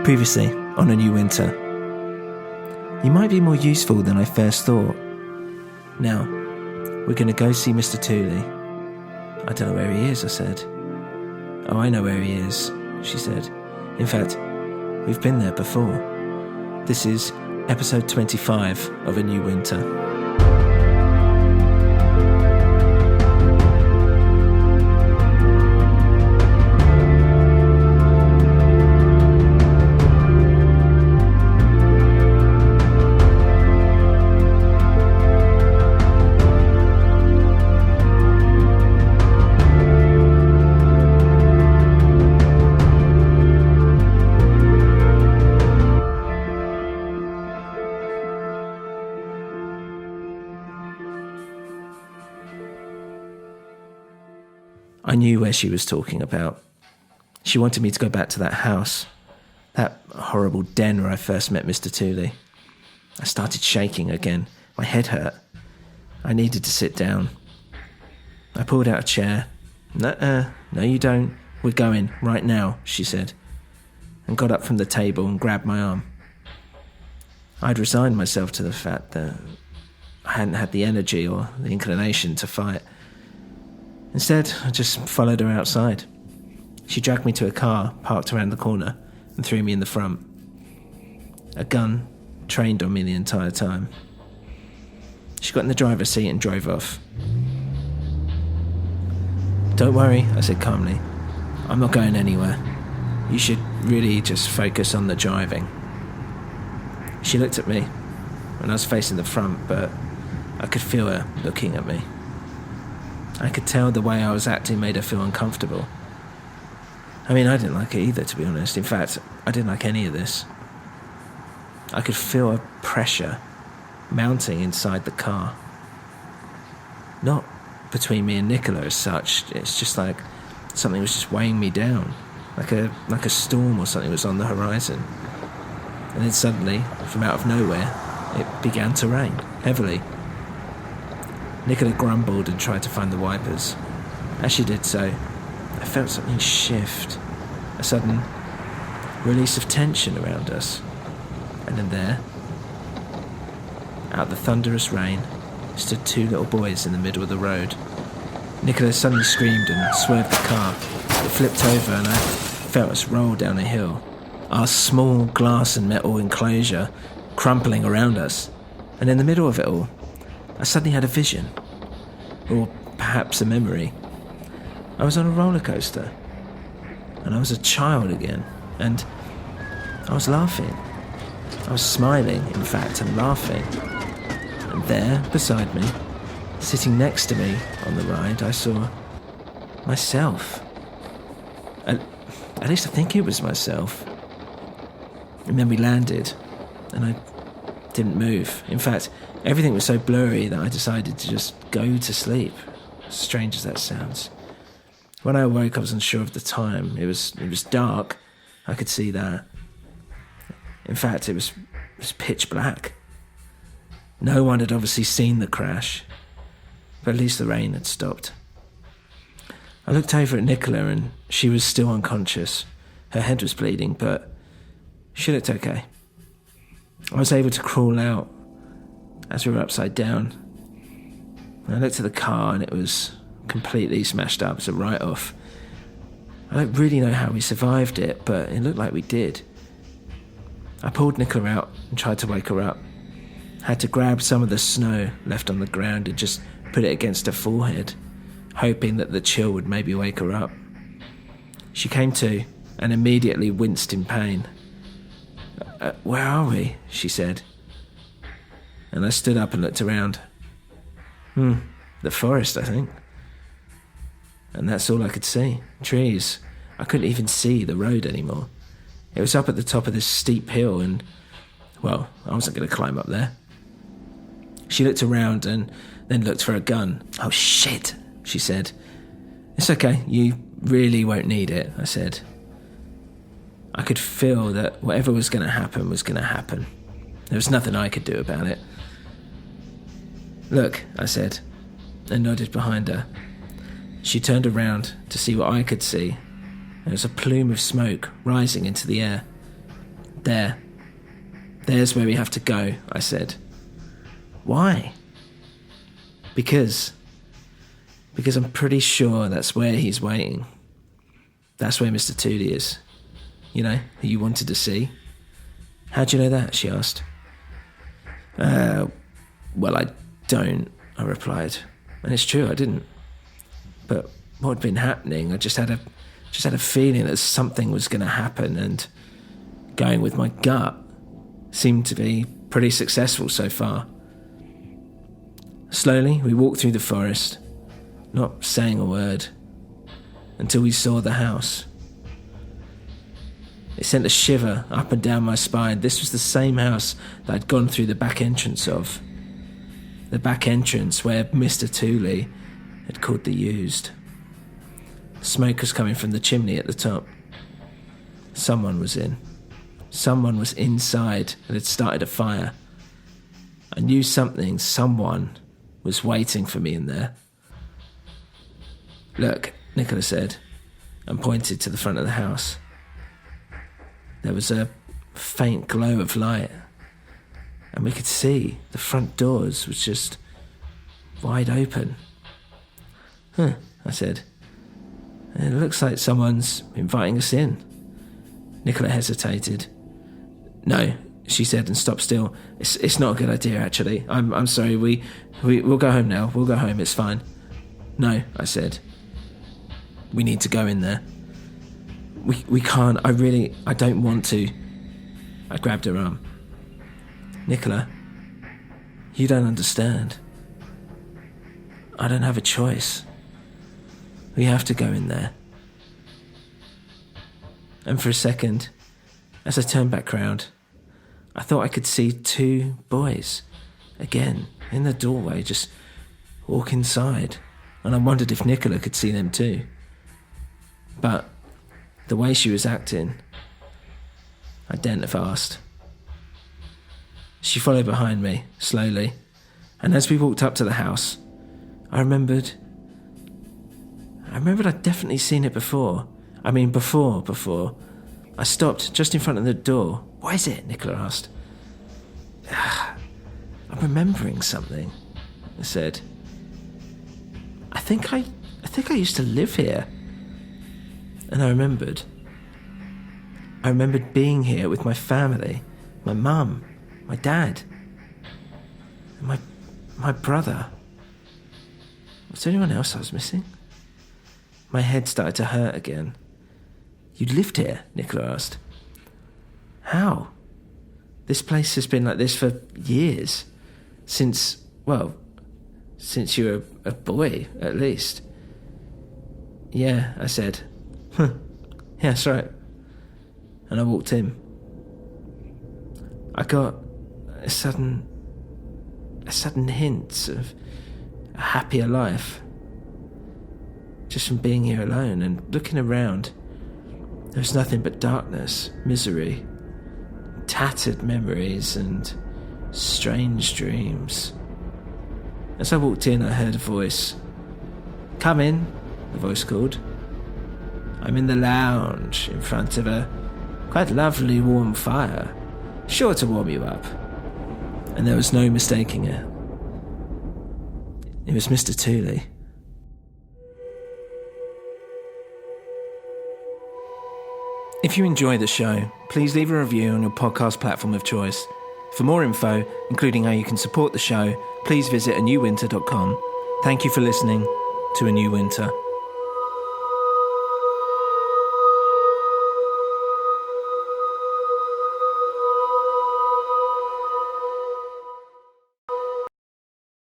Previously on A New Winter. You might be more useful than I first thought. Now, we're going to go see Mr. Tooley. I don't know where he is, I said. Oh, I know where he is, she said. In fact, we've been there before. This is episode 25 of A New Winter. I knew where she was talking about. She wanted me to go back to that house, that horrible den where I first met Mr. Tooley. I started shaking again. My head hurt. I needed to sit down. I pulled out a chair. No, you don't. We're going, right now, she said, and got up from the table and grabbed my arm. I'd resigned myself to the fact that I hadn't had the energy or the inclination to fight. Instead, I just followed her outside. She dragged me to a car parked around the corner and threw me in the front. A gun trained on me the entire time. She got in the driver's seat and drove off. Don't worry, I said calmly. I'm not going anywhere. You should really just focus on the driving. She looked at me when I was facing the front, but I could feel her looking at me. I could tell the way I was acting made her feel uncomfortable. I mean, I didn't like it either, to be honest. In fact, I didn't like any of this. I could feel a pressure mounting inside the car. Not between me and Nicola as such. It's just like something was just weighing me down. Like a storm or something was on the horizon. And then suddenly, from out of nowhere, it began to rain, heavily. Nicola grumbled and tried to find the wipers. As she did so, I felt something shift, a sudden release of tension around us. And then there, out of the thunderous rain, stood two little boys in the middle of the road. Nicola suddenly screamed and swerved the car. It flipped over and I felt us roll down a hill, our small glass and metal enclosure crumpling around us. And in the middle of it all, I suddenly had a vision, or perhaps a memory. I was on a rollercoaster, and I was a child again, and I was laughing. I was smiling, in fact, and laughing. And there, beside me, sitting next to me on the ride, I saw myself. At least I think it was myself. And then we landed, and I didn't move. In fact, everything was so blurry that I decided to just go to sleep. Strange as that sounds. When I awoke, I wasn't sure of the time. It was dark. I could see that. In fact, it was pitch black. No one had obviously seen the crash, but at least the rain had stopped. I looked over at Nicola and she was still unconscious. Her head was bleeding, but she looked okay. I was able to crawl out as we were upside down. I looked at the car and it was completely smashed up as a write-off. I don't really know how we survived it, but it looked like we did. I pulled Nicola out and tried to wake her up. Had to grab some of the snow left on the ground and just put it against her forehead, hoping that the chill would maybe wake her up. She came to and immediately winced in pain. Where are we? She said. And I stood up and looked around. The forest, I think. And that's all I could see. Trees. I couldn't even see the road anymore. It was up at the top of this steep hill and, well, I wasn't going to climb up there. She looked around and then looked for a gun. Oh, shit, she said. It's okay, you really won't need it, I said. I could feel that whatever was going to happen was going to happen. There was nothing I could do about it. Look, I said, and nodded behind her. She turned around to see what I could see. There was a plume of smoke rising into the air. There's where we have to go, I said. Why? Because I'm pretty sure that's where he's waiting. That's where Mr. Tooley is. You know, who you wanted to see. How do you know that? She asked. Well, I don't, I replied. And it's true, I didn't. But what had been happening, I just had a feeling that something was going to happen, and going with my gut seemed to be pretty successful so far. Slowly, we walked through the forest, not saying a word, until we saw the house. It sent a shiver up and down my spine. This was the same house that I'd gone through the back entrance of. The back entrance where Mr. Tooley had called the used. Smoke was coming from the chimney at the top. Someone was in. Someone was inside and had started a fire. I knew someone was waiting for me in there. Look, Nicola said, and pointed to the front of the house. There was a faint glow of light, and we could see the front doors was just wide open. I said. It looks like someone's inviting us in. Nicola hesitated. No, she said, and stopped still. It's not a good idea, actually. I'm sorry, we'll go home now. We'll go home, it's fine. No, I said. We need to go in there. We can't, I don't want to. I grabbed her arm. Nicola, you don't understand. I don't have a choice. We have to go in there. And for a second, as I turned back round, I thought I could see two boys, again, in the doorway, just walk inside. And I wondered if Nicola could see them too. But the way she was acting, I daren't have asked. She followed behind me, slowly, and as we walked up to the house, I remembered I'd definitely seen it before. I mean, before. I stopped just in front of the door. What is it? Nicola asked. I'm remembering something, I said. I think I used to live here. And I remembered being here with my family, my mum, my dad, and my brother. Was there anyone else I was missing? My head started to hurt again. You lived here? Nicola asked. How? This place has been like this for years. Since you were a boy, at least. Yeah, I said. Yeah, that's right. And I walked in. I got a sudden hint of a happier life. Just from being here alone and looking around. There was nothing but darkness, misery, tattered memories and strange dreams. As I walked in, I heard a voice. Come in, the voice called. I'm in the lounge in front of a quite lovely warm fire, sure to warm you up. And there was no mistaking it. It was Mr. Tooley. If you enjoy the show, please leave a review on your podcast platform of choice. For more info, including how you can support the show, please visit anewwinter.com. Thank you for listening to A New Winter.